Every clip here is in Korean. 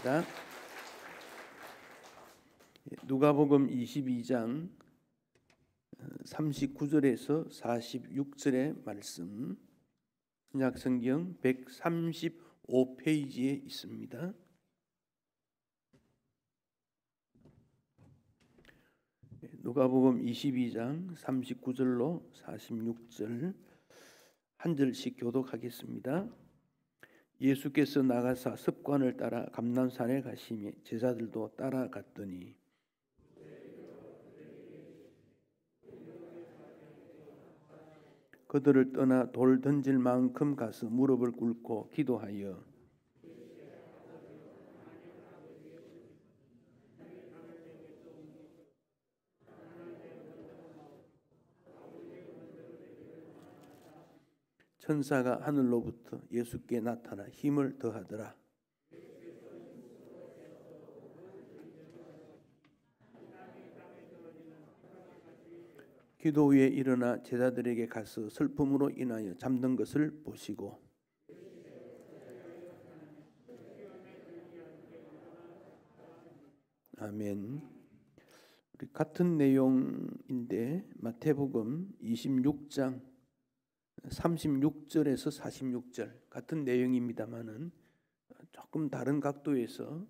하겠습니다. 누가복음 22장 39절에서 46절의 말씀, 신약성경 135페이지에 있습니다. 누가복음 22장 39절로 46절 한 절씩 교독하겠습니다. 예수께서 나가사 습관을 따라 감람산에 가시며 제자들도 따라갔더니 그들을 떠나 돌 던질 만큼 가서 무릎을 꿇고 기도하여 천사가 하늘로부터 예수께 나타나 힘을 더하더라. 기도 후에 일어나 제자들에게 가서 슬픔으로 인하여 잠든 것을 보시고 아멘. 우리 같은 내용인데 마태복음 26장 36절에서 46절 같은 내용입니다만은 조금 다른 각도에서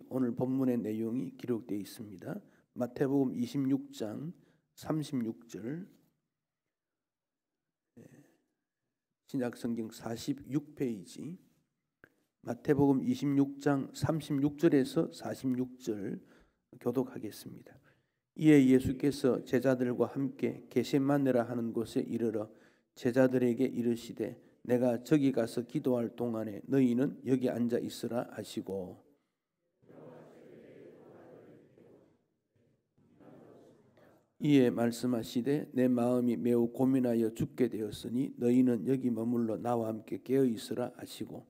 오늘 본문의 내용이 기록되어 있습니다. 마태복음 26장 36절, 신약성경 46페이지, 마태복음 26장 36절에서 46절 교독하겠습니다. 이에 예수께서 제자들과 함께 게셈마네라 하는 곳에 이르러 제자들에게 이르시되 내가 저기 가서 기도할 동안에 너희는 여기 앉아 있으라 하시고 이에 말씀하시되 내 마음이 매우 고민하여 죽게 되었으니 너희는 여기 머물러 나와 함께 깨어 있으라 하시고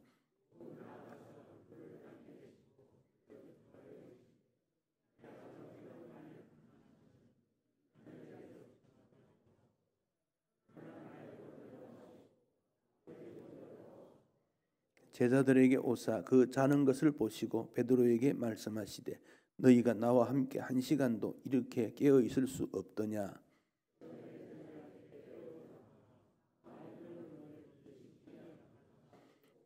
제자들에게 오사 그 자는 것을 보시고 베드로에게 말씀하시되 너희가 나와 함께 한 시간도 이렇게 깨어 있을 수 없더냐.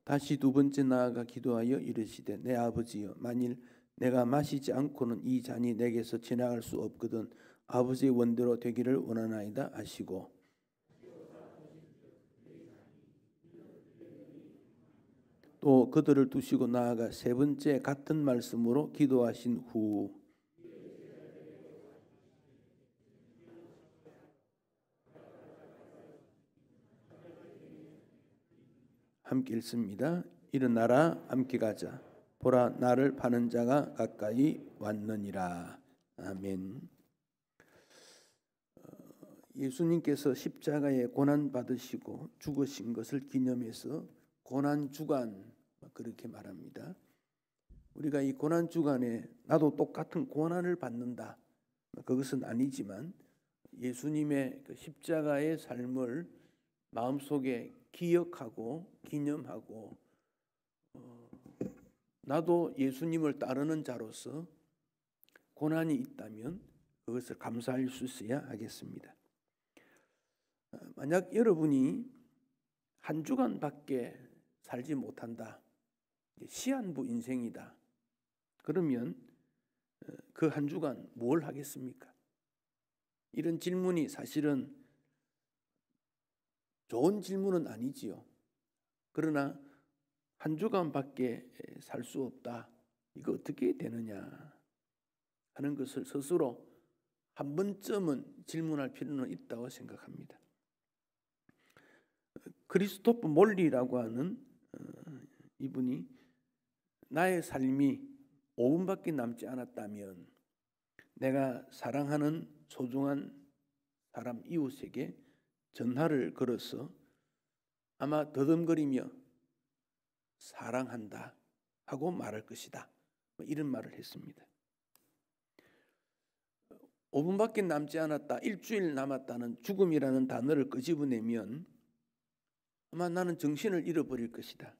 다시 두 번째 나아가 기도하여 이르시되 내 아버지여 만일 내가 마시지 않고는 이 잔이 내게서 지나갈 수 없거든 아버지의 원대로 되기를 원하나이다 하시고 또 그들을 두시고 나아가 세 번째 같은 말씀으로 기도하신 후 함께 읽습니다. 일어나라 함께 가자. 보라 나를 파는 자가 가까이 왔느니라. 아멘. 예수님께서 십자가에 고난 받으시고 죽으신 것을 기념해서 고난주간 그렇게 말합니다. 우리가 이 고난주간에 나도 똑같은 고난을 받는다 그것은 아니지만 예수님의 그 십자가의 삶을 마음속에 기억하고 기념하고 나도 예수님을 따르는 자로서 고난이 있다면 그것을 감사할 수 있어야 하겠습니다. 만약 여러분이 한 주간밖에 살지 못한다. 시한부 인생이다. 그러면 그 한 주간 뭘 하겠습니까? 이런 질문이 사실은 좋은 질문은 아니지요. 그러나 한 주간밖에 살 수 없다. 이거 어떻게 되느냐 하는 것을 스스로 한 번쯤은 질문할 필요는 있다고 생각합니다. 크리스토프 몰리라고 하는 이분이 나의 삶이 5분밖에 남지 않았다면 내가 사랑하는 소중한 사람 이웃에게 전화를 걸어서 아마 더듬거리며 사랑한다 하고 말할 것이다. 이런 말을 했습니다. 5분밖에 남지 않았다, 일주일 남았다는 죽음이라는 단어를 끄집어내면 아마 나는 정신을 잃어버릴 것이다.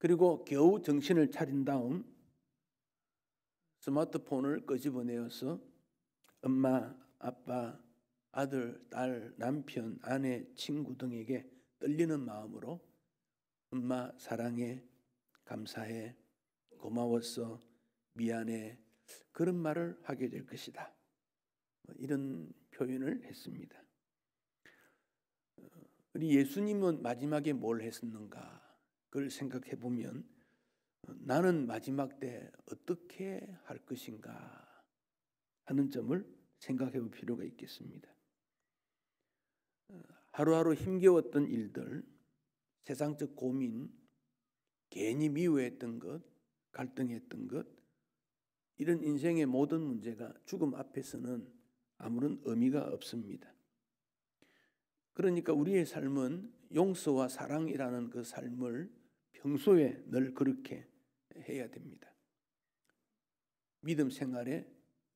그리고 겨우 정신을 차린 다음 스마트폰을 끄집어내어서 엄마, 아빠, 아들, 딸, 남편, 아내, 친구 등에게 떨리는 마음으로 엄마 사랑해, 감사해, 고마웠어, 미안해 그런 말을 하게 될 것이다. 이런 표현을 했습니다. 우리 예수님은 마지막에 뭘 했었는가? 그걸 생각해 보면 나는 마지막 때 어떻게 할 것인가 하는 점을 생각해 볼 필요가 있겠습니다. 하루하루 힘겨웠던 일들, 세상적 고민, 괜히 미워했던 것, 갈등했던 것, 이런 인생의 모든 문제가 죽음 앞에서는 아무런 의미가 없습니다. 그러니까 우리의 삶은 용서와 사랑이라는 그 삶을 평소에 늘 그렇게 해야 됩니다. 믿음 생활에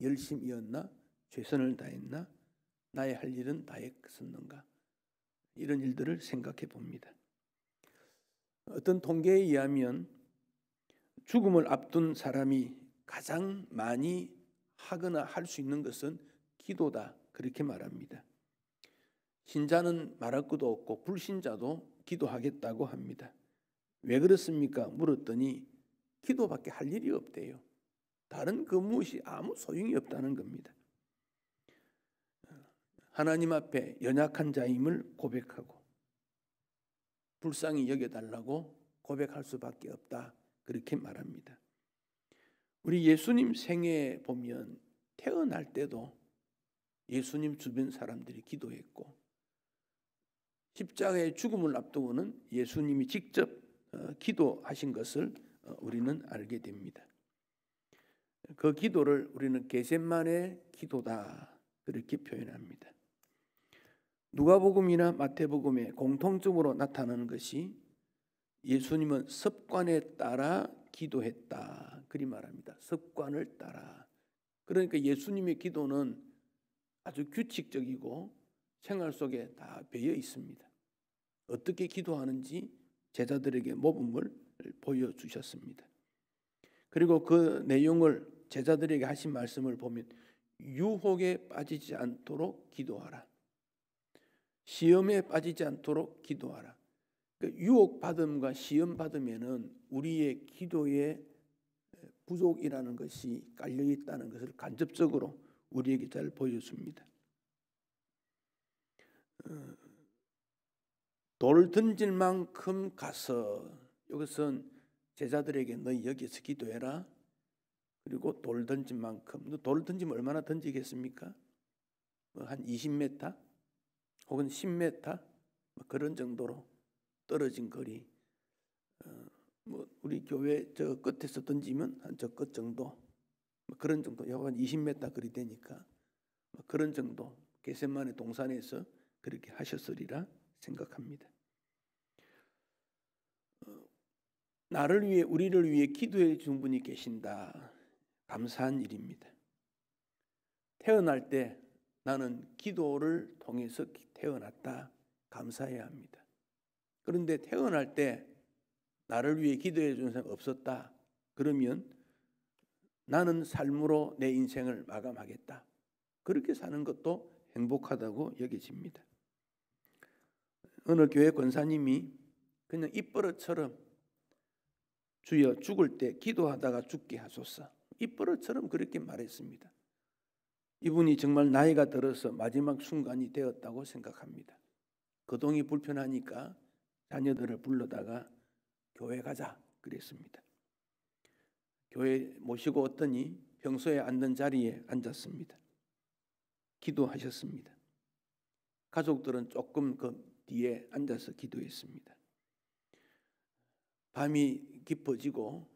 열심이었나? 최선을 다했나? 나의 할 일은 다 했었는가? 이런 일들을 생각해 봅니다. 어떤 통계에 의하면 죽음을 앞둔 사람이 가장 많이 하거나 할 수 있는 것은 기도다, 그렇게 말합니다. 신자는 말할 것도 없고 불신자도 기도하겠다고 합니다. 왜 그렇습니까? 물었더니 기도밖에 할 일이 없대요. 다른 그 무엇이 아무 소용이 없다는 겁니다. 하나님 앞에 연약한 자임을 고백하고 불쌍히 여겨달라고 고백할 수밖에 없다, 그렇게 말합니다. 우리 예수님 생애에 보면 태어날 때도 예수님 주변 사람들이 기도했고 십자가의 죽음을 앞두고는 예수님이 직접 기도하신 것을 우리는 알게 됩니다. 그 기도를 우리는 겟세마네 기도다, 그렇게 표현합니다. 누가복음이나 마태복음에 공통적으로 나타나는 것이 예수님은 습관에 따라 기도했다, 그리 말합니다. 습관을 따라. 그러니까 예수님의 기도는 아주 규칙적이고 생활 속에 다 배어 있습니다. 어떻게 기도하는지 제자들에게 모범을 보여주셨습니다. 그리고 그 내용을 제자들에게 하신 말씀을 보면 유혹에 빠지지 않도록 기도하라. 시험에 빠지지 않도록 기도하라. 그러니까 유혹받음과 시험받음에는 우리의 기도의 부족이라는 것이 깔려있다는 것을 간접적으로 우리에게 잘 보여줍니다. 돌 던질 만큼 가서, 이것은 제자들에게 너희 여기서 기도해라. 그리고 돌 던진 만큼, 돌 던지면 얼마나 던지겠습니까? 한 20m 혹은 10m 그런 정도로 떨어진 거리. 우리 교회 저 끝에서 던지면 한 저 끝 정도, 그런 정도, 한 20m 거리 되니까 그런 정도 겟세마네 동산에서 그렇게 하셨으리라 생각합니다. 나를 위해, 우리를 위해 기도해 준 분이 계신다. 감사한 일입니다. 태어날 때 나는 기도를 통해서 태어났다, 감사해야 합니다. 그런데 태어날 때 나를 위해 기도해 주는 사람이 없었다, 그러면 나는 삶으로 내 인생을 마감하겠다, 그렇게 사는 것도 행복하다고 여겨집니다. 어느 교회 권사님이 그냥 입버릇처럼 주여 죽을 때 기도하다가 죽게 하소서, 입버릇처럼 그렇게 말했습니다. 이분이 정말 나이가 들어서 마지막 순간이 되었다고 생각합니다. 거동이 불편하니까 자녀들을 불러다가 교회 가자 그랬습니다. 교회 모시고 왔더니 평소에 앉는 자리에 앉았습니다. 기도하셨습니다. 가족들은 조금 그 뒤에 앉아서 기도했습니다. 밤이 깊어지고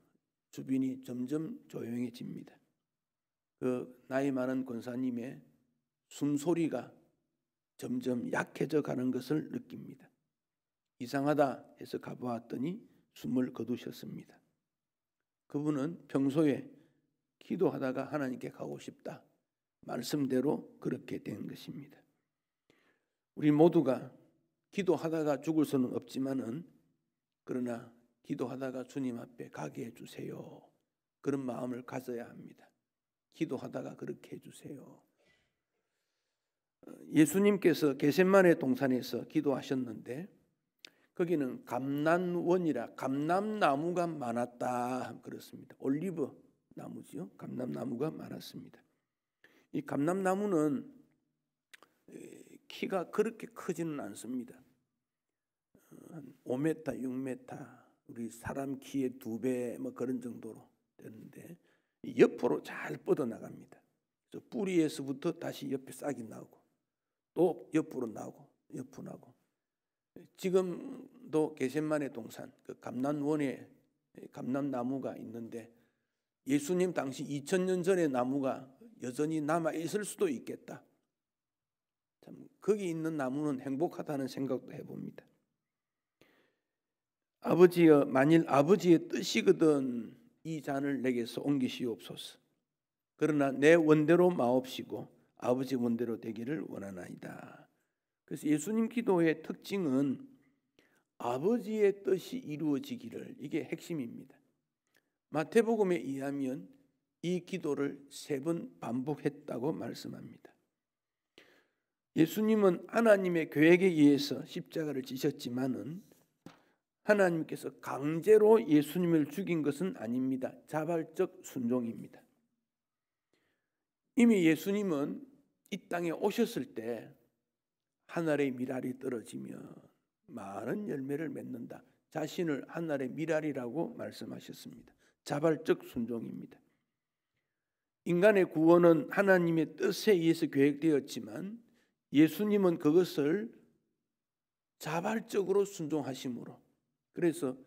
주변이 점점 조용해집니다. 그 나이 많은 권사님의 숨소리가 점점 약해져 가는 것을 느낍니다. 이상하다 해서 가보았더니 숨을 거두셨습니다. 그분은 평소에 기도하다가 하나님께 가고 싶다, 말씀대로 그렇게 된 것입니다. 우리 모두가 기도하다가 죽을 수는 없지만은, 그러나 기도하다가 주님 앞에 가게 해주세요. 그런 마음을 가져야 합니다. 기도하다가 그렇게 해주세요. 예수님께서 겟세마네 동산에서 기도하셨는데 거기는 감람원이라 감람나무가 많았다 그렇습니다. 올리브 나무지요. 감람나무가 많았습니다. 이 감람나무는 키가 그렇게 크지는 않습니다. 한 5m, 6m, 우리 사람 키의 2배 뭐 그런 정도로 되는데 옆으로 잘 뻗어 나갑니다. 그래서 뿌리에서부터 다시 옆에 싹이 나고 또 옆으로 나고 옆으로 나고. 지금도 겟세마네 동산 그 감람원에 감람나무가 있는데 예수님 당시 2000년 전의 나무가 여전히 남아 있을 수도 있겠다. 참 거기 있는 나무는 행복하다는 생각도 해봅니다. 아버지여, 만일 아버지의 뜻이거든 이 잔을 내게서 옮기시옵소서. 그러나 내 원대로 마옵시고 아버지 원대로 되기를 원하나이다. 그래서 예수님 기도의 특징은 아버지의 뜻이 이루어지기를, 이게 핵심입니다. 마태복음에 의하면 이 기도를 3번 반복했다고 말씀합니다. 예수님은 하나님의 계획에 의해서 십자가를 지셨지만은 하나님께서 강제로 예수님을 죽인 것은 아닙니다. 자발적 순종입니다. 이미 예수님은 이 땅에 오셨을 때 하늘의 미랄이 떨어지며 많은 열매를 맺는다. 자신을 하늘의 미랄이라고 말씀하셨습니다. 자발적 순종입니다. 인간의 구원은 하나님의 뜻에 의해서 계획되었지만 예수님은 그것을 자발적으로 순종하심으로, 그래서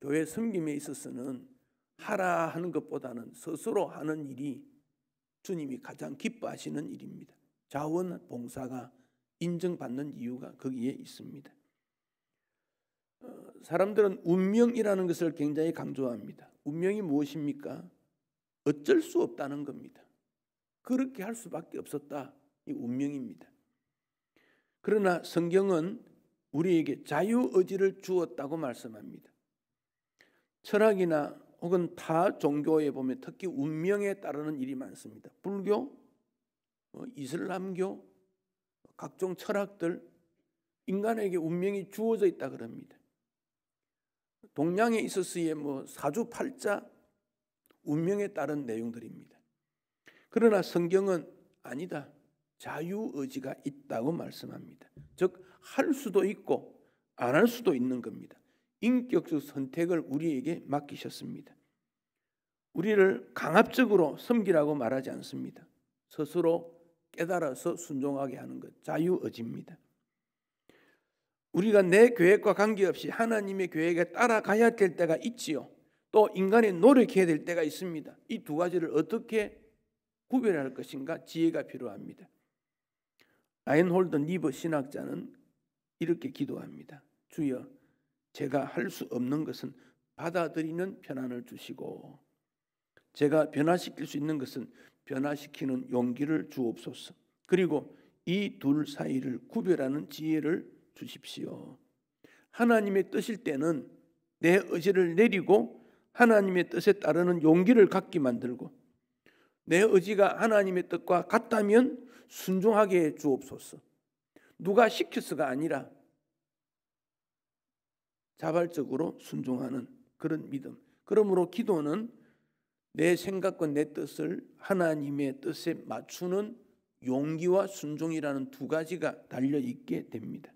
교회 섬김에 있어서는 하라 하는 것보다는 스스로 하는 일이 주님이 가장 기뻐하시는 일입니다. 자원봉사가 인정받는 이유가 거기에 있습니다. 사람들은 운명이라는 것을 굉장히 강조합니다. 운명이 무엇입니까? 어쩔 수 없다는 겁니다. 그렇게 할 수밖에 없었다. 이 운명입니다. 그러나 성경은 우리에게 자유의지를 주었다고 말씀합니다. 철학이나 혹은 타 종교에 보면 특히 운명에 따르는 일이 많습니다. 불교, 이슬람교, 각종 철학들, 인간에게 운명이 주어져 있다 그럽니다. 동양에 있어서의 사주팔자, 운명에 따른 내용들입니다. 그러나 성경은 아니다. 자유의지가 있다고 말씀합니다. 즉 할 수도 있고 안 할 수도 있는 겁니다. 인격적 선택을 우리에게 맡기셨습니다. 우리를 강압적으로 섬기라고 말하지 않습니다. 스스로 깨달아서 순종하게 하는 것, 자유의지입니다. 우리가 내 계획과 관계없이 하나님의 계획에 따라가야 될 때가 있지요. 또 인간이 노력해야 될 때가 있습니다. 이 두 가지를 어떻게 구별할 것인가 지혜가 필요합니다. 라인홀드 니버 신학자는 이렇게 기도합니다. 주여, 제가 할 수 없는 것은 받아들이는 편안을 주시고 제가 변화시킬 수 있는 것은 변화시키는 용기를 주옵소서. 그리고 이 둘 사이를 구별하는 지혜를 주십시오. 하나님의 뜻일 때는 내 의지를 내리고 하나님의 뜻에 따르는 용기를 갖게 만들고, 내 의지가 하나님의 뜻과 같다면 순종하게 해 주옵소서. 누가 시켜서가 아니라 자발적으로 순종하는 그런 믿음. 그러므로 기도는 내 생각과 내 뜻을 하나님의 뜻에 맞추는 용기와 순종이라는 두 가지가 달려있게 됩니다.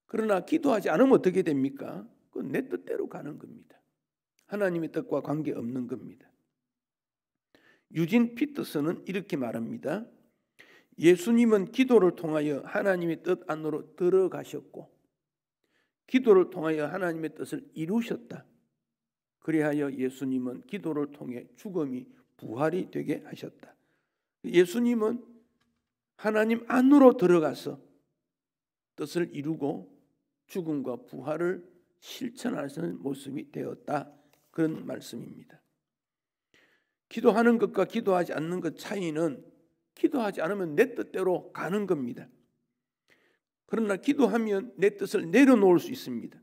그러나 기도하지 않으면 어떻게 됩니까? 그건 내 뜻대로 가는 겁니다. 하나님의 뜻과 관계없는 겁니다. 유진 피터슨은 이렇게 말합니다. 예수님은 기도를 통하여 하나님의 뜻 안으로 들어가셨고 기도를 통하여 하나님의 뜻을 이루셨다. 그리하여 예수님은 기도를 통해 죽음이 부활이 되게 하셨다. 예수님은 하나님 안으로 들어가서 뜻을 이루고 죽음과 부활을 실천하시는 모습이 되었다. 그런 말씀입니다. 기도하는 것과 기도하지 않는 것 차이는 기도하지 않으면 내 뜻대로 가는 겁니다. 그러나 기도하면 내 뜻을 내려놓을 수 있습니다.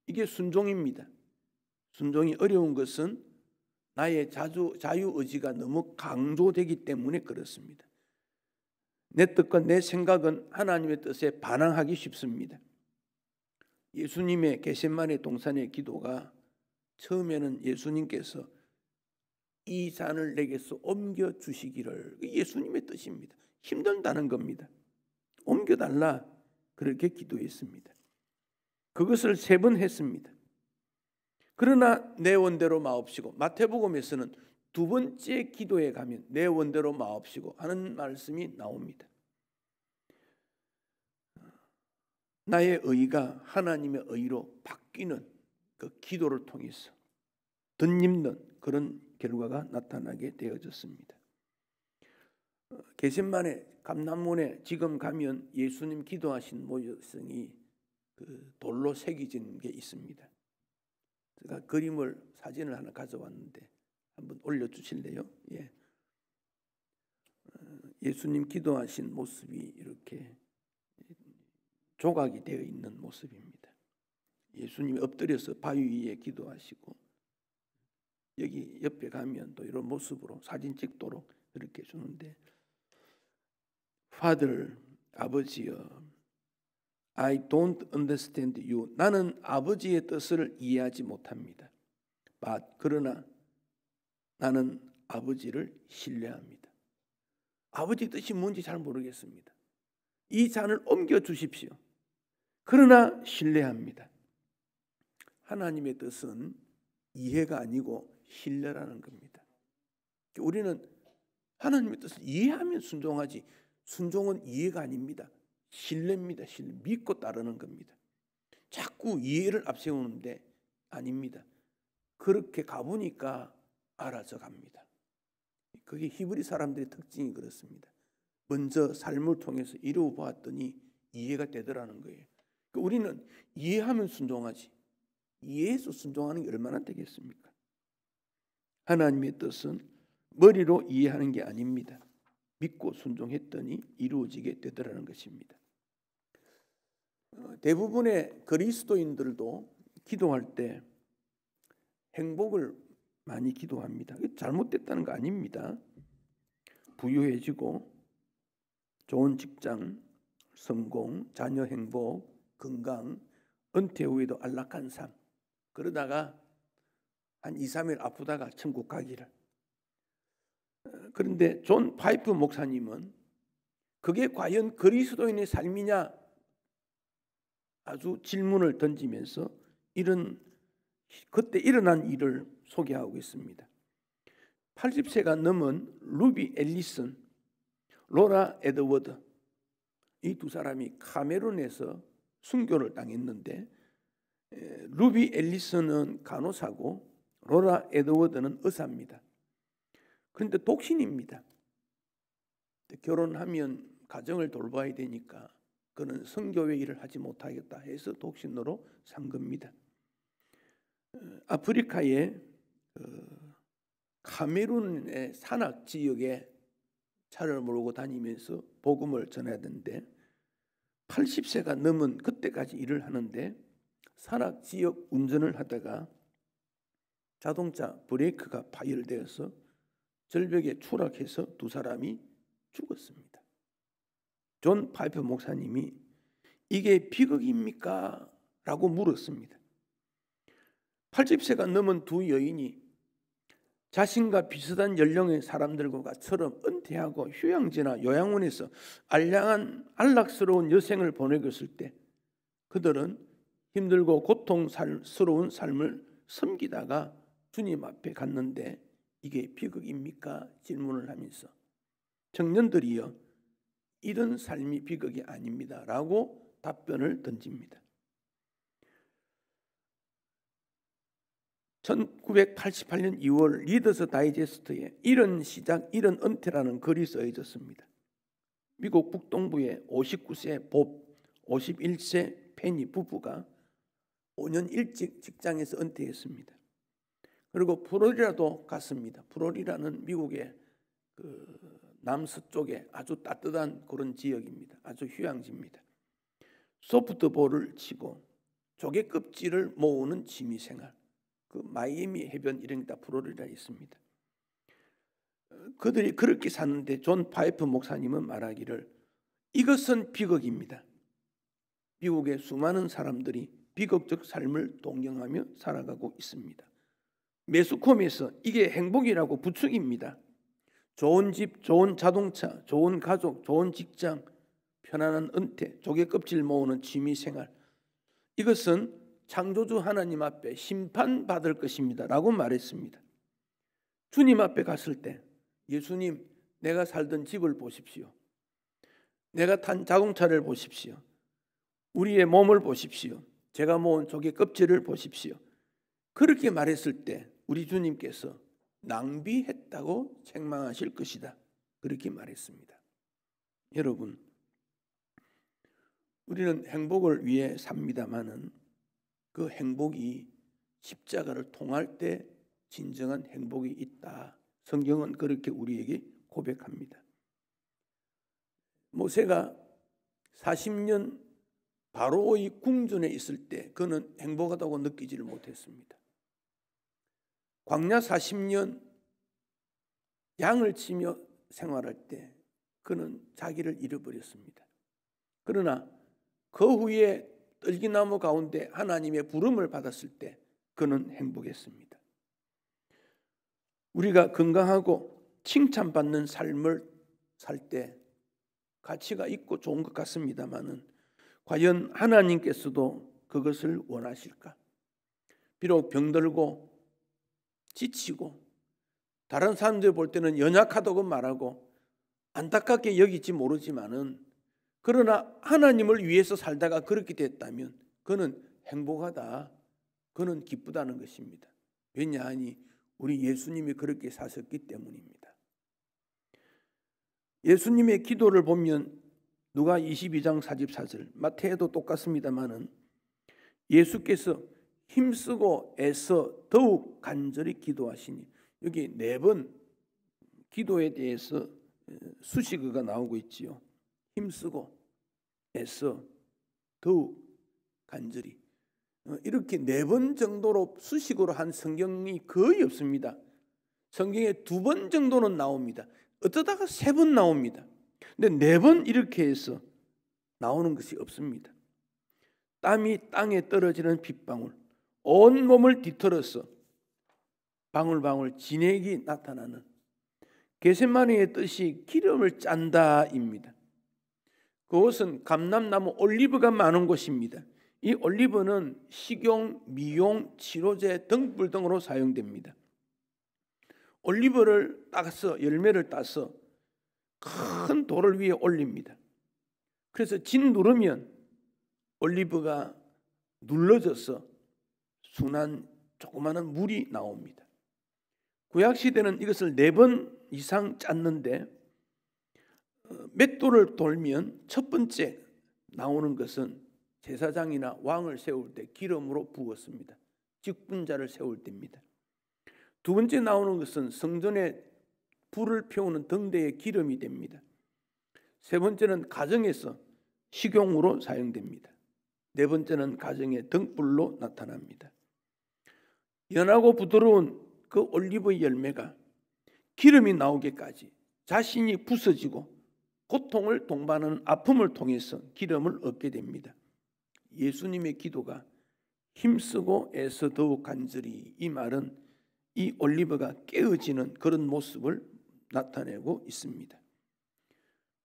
이게 순종입니다. 순종이 어려운 것은 나의 자유의지가 너무 강조되기 때문에 그렇습니다. 내 뜻과 내 생각은 하나님의 뜻에 반항하기 쉽습니다. 예수님의 겟세마네 동산의 기도가 처음에는 예수님께서 이 잔을 내게서 옮겨주시기를, 예수님의 뜻입니다. 힘들다는 겁니다. 옮겨달라, 그렇게 기도했습니다. 그것을 3번 했습니다. 그러나 내 원대로 마옵시고, 마태복음에서는 2번째 기도에 가면 내 원대로 마옵시고 하는 말씀이 나옵니다. 나의 의가 하나님의 의로 바뀌는 그 기도를 통해서 덧입는 그런 결과가 나타나게 되어졌습니다. 겟세마네 감람문에 지금 가면 예수님 기도하신 모형이 그 돌로 새겨진 게 있습니다. 제가 그림을, 사진을 하나 가져왔는데 한번 올려주실래요? 예. 예수님 기도하신 모습이 이렇게 조각이 되어 있는 모습입니다. 예수님이 엎드려서 바위 위에 기도하시고, 여기 옆에 가면 또 이런 모습으로 사진 찍도록 이렇게 주는데, Father, 아버지여, I don't understand you. 나는 아버지의 뜻을 이해하지 못합니다. But, 그러나 나는 아버지를 신뢰합니다. 아버지 뜻이 뭔지 잘 모르겠습니다. 이 잔을 옮겨 주십시오. 그러나 신뢰합니다. 하나님의 뜻은 이해가 아니고 신뢰라는 겁니다. 우리는 하나님의 뜻을 이해하면 순종하지, 순종은 이해가 아닙니다. 신뢰입니다. 신뢰. 믿고 따르는 겁니다. 자꾸 이해를 앞세우는데 아닙니다. 그렇게 가보니까 알아져 갑니다. 그게 히브리 사람들의 특징이 그렇습니다. 먼저 삶을 통해서 이루어 보았더니 이해가 되더라는 거예요. 우리는 이해하면 순종하지, 이해해서 순종하는 게 얼마나 되겠습니까? 하나님의 뜻은 머리로 이해하는 게 아닙니다. 믿고 순종했더니 이루어지게 되더라는 것입니다. 대부분의 그리스도인들도 기도할 때 행복을 많이 기도합니다. 잘못됐다는 거 아닙니다. 부유해지고 좋은 직장, 성공, 자녀 행복, 건강, 은퇴 후에도 안락한 삶, 그러다가 한 2, 3일 아프다가 천국 가기를. 그런데 존 파이프 목사님은 그게 과연 그리스도인의 삶이냐 아주 질문을 던지면서 그때 일어난 일을 소개하고 있습니다. 80세가 넘은 루비 앨리슨, 로라 에드워드, 이 2사람이 카메룬에서 순교를 당했는데, 루비 앨리슨은 간호사고 로라 에드워드는 의사입니다. 그런데 독신입니다. 결혼하면 가정을 돌봐야 되니까 그는 성교회 일을 하지 못하겠다 해서 독신으로 산 겁니다. 아프리카의 카메룬의 산악 지역에 차를 몰고 다니면서 복음을 전하던데, 80세가 넘은 그때까지 일을 하는데 산악 지역 운전을 하다가 자동차 브레이크가 파열되어서 절벽에 추락해서 2사람이 죽었습니다. 존 파이프 목사님이 이게 비극입니까? 라고 물었습니다. 80세가 넘은 2 여인이 자신과 비슷한 연령의 사람들과처럼 은퇴하고 휴양지나 요양원에서 알량한 안락스러운 여생을 보내고 있을 때 그들은 힘들고 고통스러운 삶을 섬기다가 주님 앞에 갔는데 이게 비극입니까? 질문을 하면서 청년들이요, 이런 삶이 비극이 아닙니다 라고 답변을 던집니다. 1988년 2월 리더스 다이제스트에 이런 시작, 이런 은퇴라는 글이 써있었습니다. 미국 북동부의 59세 법, 51세 페니 부부가 5년 일찍 직장에서 은퇴했습니다. 그리고 플로리다도 갔습니다. 플로리다는 미국의 그 남서쪽에 아주 따뜻한 그런 지역입니다. 아주 휴양지입니다. 소프트볼을 치고 조개 껍질을 모으는 취미생활. 그 마이애미 해변 일행다 프로리다에 있습니다. 그들이 그렇게 사는데 존 파이프 목사님은 말하기를 이것은 비극입니다. 미국의 수많은 사람들이 비극적 삶을 동경하며 살아가고 있습니다. 매스컴에서 이게 행복이라고 부추깁니다. 좋은 집, 좋은 자동차, 좋은 가족, 좋은 직장, 편안한 은퇴, 조개 껍질 모으는 취미생활, 이것은 창조주 하나님 앞에 심판받을 것입니다 라고 말했습니다. 주님 앞에 갔을 때 예수님, 내가 살던 집을 보십시오. 내가 탄 자동차를 보십시오. 우리의 몸을 보십시오. 제가 모은 조개 껍질을 보십시오. 그렇게 말했을 때 우리 주님께서 낭비했다고 책망하실 것이다. 그렇게 말했습니다. 여러분, 우리는 행복을 위해 삽니다마는 그 행복이 십자가를 통할 때 진정한 행복이 있다. 성경은 그렇게 우리에게 고백합니다. 모세가 40년 바로의 궁전에 있을 때 그는 행복하다고 느끼지를 못했습니다. 광야 40년 양을 치며 생활할 때 그는 자기를 잃어버렸습니다. 그러나 그 후에 떨기나무 가운데 하나님의 부름을 받았을 때 그는 행복했습니다. 우리가 건강하고 칭찬받는 삶을 살 때 가치가 있고 좋은 것 같습니다마는 과연 하나님께서도 그것을 원하실까? 비록 병들고 지치고 다른 사람들 볼 때는 연약하다고 말하고 안타깝게 여기지 모르지만은 그러나 하나님을 위해서 살다가 그렇게 됐다면 그는 행복하다, 그는 기쁘다는 것입니다. 왜냐하니 우리 예수님이 그렇게 사셨기 때문입니다. 예수님의 기도를 보면 누가 22장 44절, 마태에도 똑같습니다마는 예수께서 힘쓰고 애써 더욱 간절히 기도하시니, 여기 4번 기도에 대해서 수식어가 나오고 있지요. 힘쓰고 애써 더욱 간절히, 이렇게 4번 정도로 수식어로 한 성경이 거의 없습니다. 성경에 2번 정도는 나옵니다. 어쩌다가 3번 나옵니다. 근데 4번 이렇게 해서 나오는 것이 없습니다. 땀이 땅에 떨어지는 빗방울, 온 몸을 뒤틀어서 방울방울 진액이 나타나는 겟세마네의 뜻이 기름을 짠다입니다. 그곳은 감람나무 올리브가 많은 곳입니다. 이 올리브는 식용, 미용, 치료제, 등불 등으로 사용됩니다. 올리브를 따서 열매를 따서 큰 돌을 위에 올립니다. 그래서 진 누르면 올리브가 눌러져서 순한 조그마한 물이 나옵니다. 구약시대는 이것을 4번 이상 짰는데 몇 돌을 돌면 첫 번째 나오는 것은 제사장이나 왕을 세울 때 기름으로 부었습니다. 직분자를 세울 때입니다. 2번째 나오는 것은 성전에 불을 피우는 등대의 기름이 됩니다. 3번째는 가정에서 식용으로 사용됩니다. 4번째는 가정의 등불로 나타납니다. 연하고 부드러운 그 올리브 열매가 기름이 나오기까지 자신이 부서지고 고통을 동반하는 아픔을 통해서 기름을 얻게 됩니다. 예수님의 기도가 힘쓰고 애써 더욱 간절히, 이 말은 이 올리브가 깨어지는 그런 모습을 나타내고 있습니다.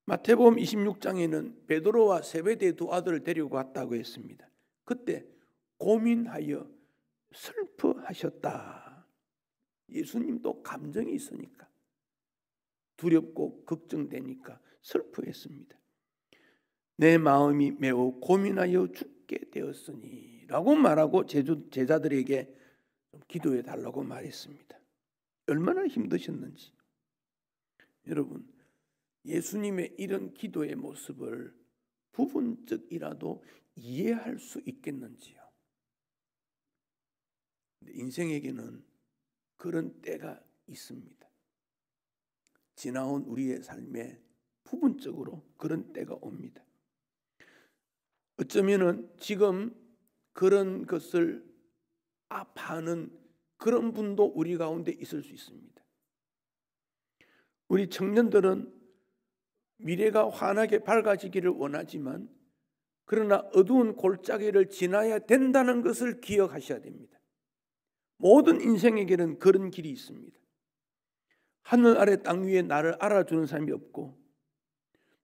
마태복음 26장에는 베드로와 세베대의 2 아들을 데리고 왔다고 했습니다. 그때 고민하여 슬퍼하셨다. 예수님도 감정이 있으니까, 두렵고 걱정되니까 슬퍼했습니다. 내 마음이 매우 고민하여 죽게 되었으니 라고 말하고 제자들에게 기도해 달라고 말했습니다. 얼마나 힘드셨는지. 여러분, 예수님의 이런 기도의 모습을 부분적이라도 이해할 수 있겠는지요? 인생에게는 그런 때가 있습니다. 지나온 우리의 삶에 부분적으로 그런 때가 옵니다. 어쩌면은 지금 그런 것을 아파하는 그런 분도 우리 가운데 있을 수 있습니다. 우리 청년들은 미래가 환하게 밝아지기를 원하지만 그러나 어두운 골짜기를 지나야 된다는 것을 기억하셔야 됩니다. 모든 인생에게는 그런 길이 있습니다. 하늘 아래 땅 위에 나를 알아주는 사람이 없고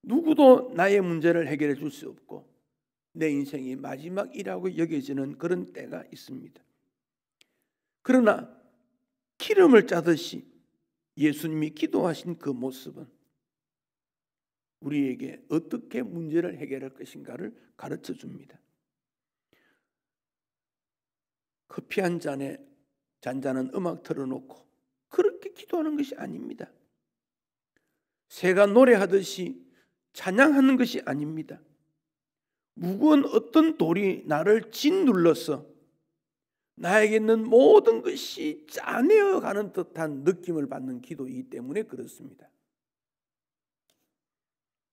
누구도 나의 문제를 해결해 줄 수 없고 내 인생이 마지막이라고 여겨지는 그런 때가 있습니다. 그러나 기름을 짜듯이 예수님이 기도하신 그 모습은 우리에게 어떻게 문제를 해결할 것인가를 가르쳐 줍니다. 커피 한 잔에 잔잔한 음악 틀어놓고 그렇게 기도하는 것이 아닙니다. 새가 노래하듯이 찬양하는 것이 아닙니다. 무거운 어떤 돌이 나를 짓눌러서 나에게 있는 모든 것이 짜내어 가는 듯한 느낌을 받는 기도이기 때문에 그렇습니다.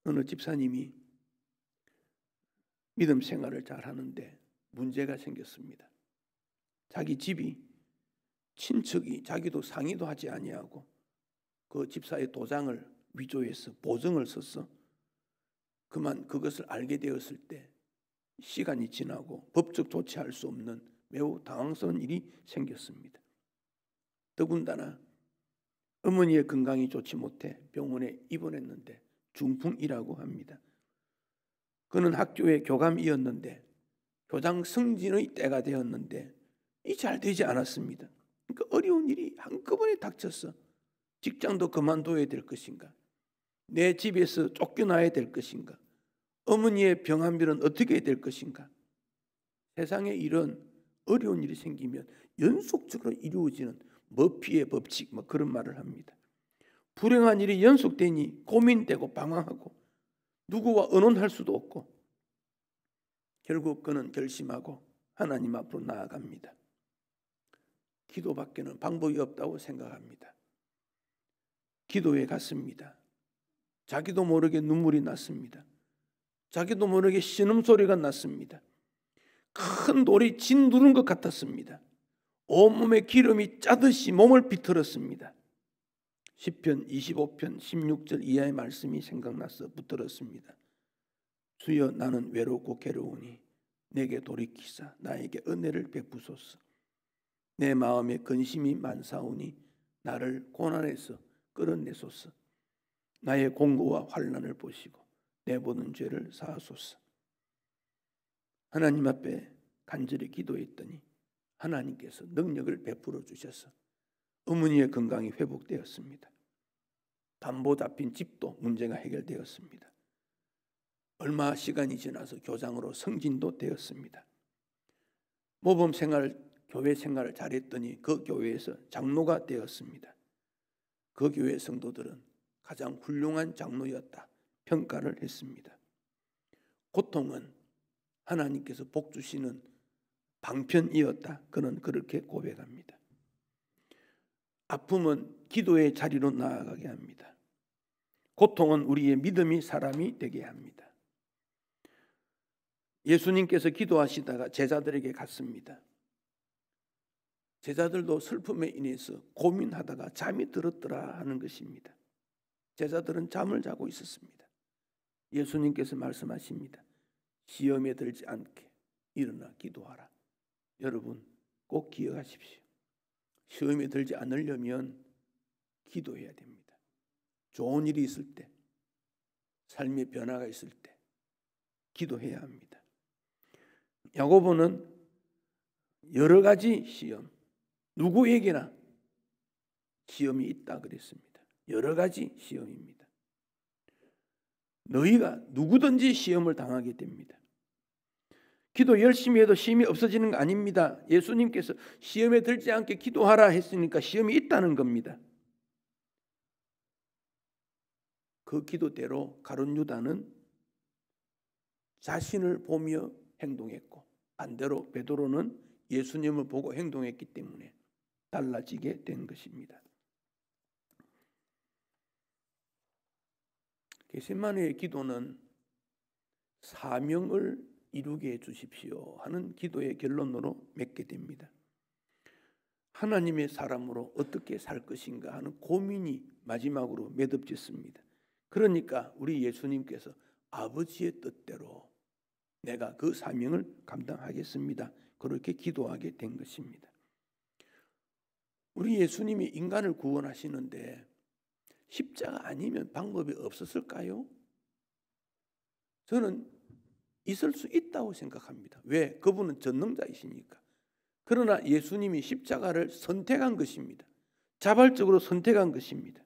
어느 집사님이 믿음 생활을 잘 하는데 문제가 생겼습니다. 자기 집이 친척이 자기도 상의도 하지 아니하고 그 집사의 도장을 위조해서 보증을 써서 그만 그것을 알게 되었을 때 시간이 지나고 법적 조치할 수 없는 매우 당황스러운 일이 생겼습니다. 더군다나 어머니의 건강이 좋지 못해 병원에 입원했는데 중풍이라고 합니다. 그는 학교의 교감이었는데 교장 승진의 때가 되었는데 이 잘 되지 않았습니다. 그러니까 어려운 일이 한꺼번에 닥쳐서 직장도 그만둬야 될 것인가, 내 집에서 쫓겨나야 될 것인가, 어머니의 병원비는 어떻게 해야 될 것인가. 세상에 이런 어려운 일이 생기면 연속적으로 이루어지는 머피의 법칙 그런 말을 합니다. 불행한 일이 연속되니 고민되고 방황하고 누구와 의논할 수도 없고 결국 그는 결심하고 하나님 앞으로 나아갑니다. 기도밖에는 방법이 없다고 생각합니다. 기도에 갔습니다. 자기도 모르게 눈물이 났습니다. 자기도 모르게 신음소리가 났습니다. 큰 돌이 짓누른 것 같았습니다. 온몸에 기름이 짜듯이 몸을 비틀었습니다. 시편 25편 16절 이하의 말씀이 생각나서 붙들었습니다. 주여 나는 외롭고 괴로우니 내게 돌이키사 나에게 은혜를 베푸소서. 내 마음에 근심이 많사오니 나를 고난에서 끌어내소서. 나의 공고와 환난을 보시고 내 보는 죄를 사하소서. 하나님 앞에 간절히 기도했더니 하나님께서 능력을 베풀어 주셔서 어머니의 건강이 회복되었습니다. 담보 잡힌 집도 문제가 해결되었습니다. 얼마 시간이 지나서 교장으로 승진도 되었습니다. 모범 생활, 교회 생활을 잘했더니 그 교회에서 장로가 되었습니다. 그 교회 성도들은 가장 훌륭한 장로였다 평가를 했습니다. 고통은 하나님께서 복 주시는 방편이었다. 그는 그렇게 고백합니다. 아픔은 기도의 자리로 나아가게 합니다. 고통은 우리의 믿음이 사람이 되게 합니다. 예수님께서 기도하시다가 제자들에게 갔습니다. 제자들도 슬픔에 인해서 고민하다가 잠이 들었더라 하는 것입니다. 제자들은 잠을 자고 있었습니다. 예수님께서 말씀하십니다. 시험에 들지 않게 일어나 기도하라. 여러분 꼭 기억하십시오. 시험에 들지 않으려면 기도해야 됩니다. 좋은 일이 있을 때, 삶의 변화가 있을 때 기도해야 합니다. 야고보는 여러 가지 시험, 누구에게나 시험이 있다 그랬습니다. 여러 가지 시험입니다. 너희가 누구든지 시험을 당하게 됩니다. 기도 열심히 해도 시험이 없어지는 거 아닙니다. 예수님께서 시험에 들지 않게 기도하라 했으니까 시험이 있다는 겁니다. 그 기도대로 가룟 유다는 자신을 보며 행동했고 반대로 베드로는 예수님을 보고 행동했기 때문에 달라지게 된 것입니다. 겟세마네의 기도는 사명을 이루게 해주십시오 하는 기도의 결론으로 맺게 됩니다. 하나님의 사람으로 어떻게 살 것인가 하는 고민이 마지막으로 매듭짓습니다. 그러니까 우리 예수님께서 아버지의 뜻대로 내가 그 사명을 감당하겠습니다, 그렇게 기도하게 된 것입니다. 우리 예수님이 인간을 구원하시는데 십자가 아니면 방법이 없었을까요? 저는 있을 수 있다고 생각합니다. 왜? 그분은 전능자이시니까. 그러나 예수님이 십자가를 선택한 것입니다. 자발적으로 선택한 것입니다.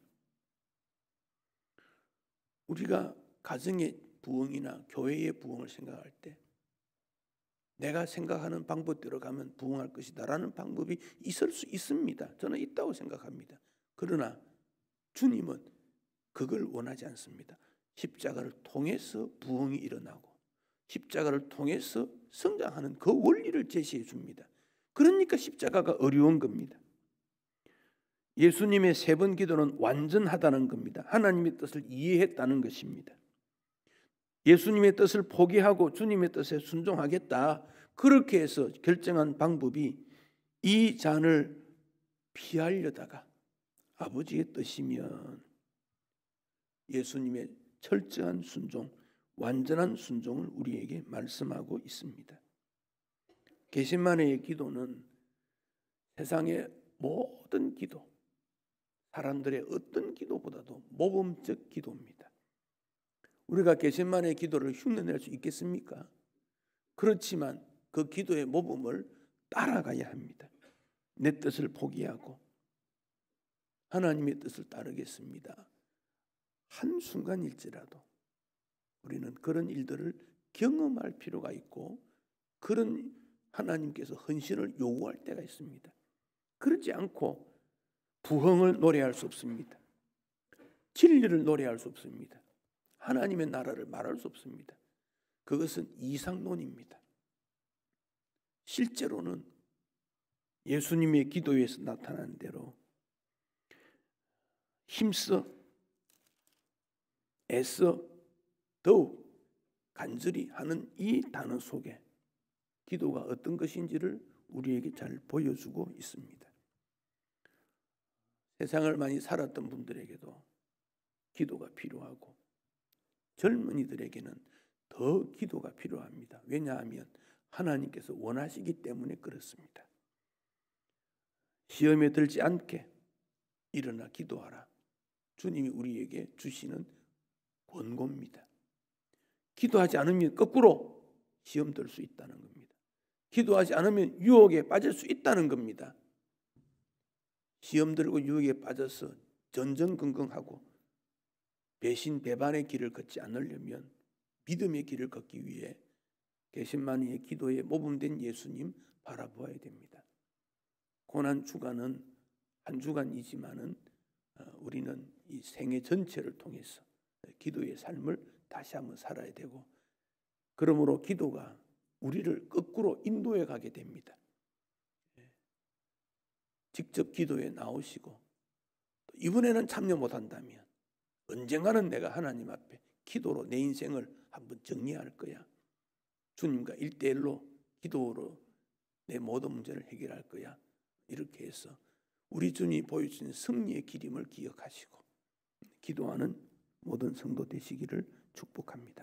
우리가 가정의 부흥이나 교회의 부흥을 생각할 때 내가 생각하는 방법대로 가면 부흥할 것이다 라는 방법이 있을 수 있습니다. 저는 있다고 생각합니다. 그러나 주님은 그걸 원하지 않습니다. 십자가를 통해서 부흥이 일어나고 십자가를 통해서 성장하는 그 원리를 제시해 줍니다. 그러니까 십자가가 어려운 겁니다. 예수님의 세 번 기도는 완전하다는 겁니다. 하나님의 뜻을 이해했다는 것입니다. 예수님의 뜻을 포기하고 주님의 뜻에 순종하겠다, 그렇게 해서 결정한 방법이 이 잔을 피하려다가 아버지의 뜻이면 예수님의 철저한 순종, 완전한 순종을 우리에게 말씀하고 있습니다. 겟세마네의 기도는 세상의 모든 기도, 사람들의 어떤 기도보다도 모범적 기도입니다. 우리가 겟세마네의 기도를 흉내낼 수 있겠습니까? 그렇지만 그 기도의 모범을 따라가야 합니다. 내 뜻을 포기하고 하나님의 뜻을 따르겠습니다. 한순간일지라도 우리는 그런 일들을 경험할 필요가 있고, 그런 하나님께서 헌신을 요구할 때가 있습니다. 그렇지 않고 부흥을 노래할 수 없습니다. 진리를 노래할 수 없습니다. 하나님의 나라를 말할 수 없습니다. 그것은 이상론입니다. 실제로는 예수님의 기도에서 나타난 대로 힘써 애써 더욱 간절히 하는 이 단어 속에 기도가 어떤 것인지를 우리에게 잘 보여주고 있습니다. 세상을 많이 살았던 분들에게도 기도가 필요하고 젊은이들에게는 더 기도가 필요합니다. 왜냐하면 하나님께서 원하시기 때문에 그렇습니다. 시험에 들지 않게 일어나 기도하라, 주님이 우리에게 주시는 권고입니다. 기도하지 않으면 거꾸로 시험 들 수 있다는 겁니다. 기도하지 않으면 유혹에 빠질 수 있다는 겁니다. 시험 들고 유혹에 빠져서 전전긍긍하고 배신 배반의 길을 걷지 않으려면 믿음의 길을 걷기 위해 겟세마네의 기도에 모범된 예수님 바라보아야 됩니다. 고난 주간은 한 주간이지만은 우리는 이 생애 전체를 통해서 기도의 삶을 다시 한번 살아야 되고, 그러므로 기도가 우리를 거꾸로 인도해 가게 됩니다. 직접 기도에 나오시고, 이번에는 참여 못한다면 언젠가는 내가 하나님 앞에 기도로 내 인생을 한번 정리할 거야. 주님과 1대1로 기도로 내 모든 문제를 해결할 거야. 이렇게 해서 우리 주님이 보여주신 승리의 기림을 기억하시고 기도하는 모든 성도 되시기를 축복합니다.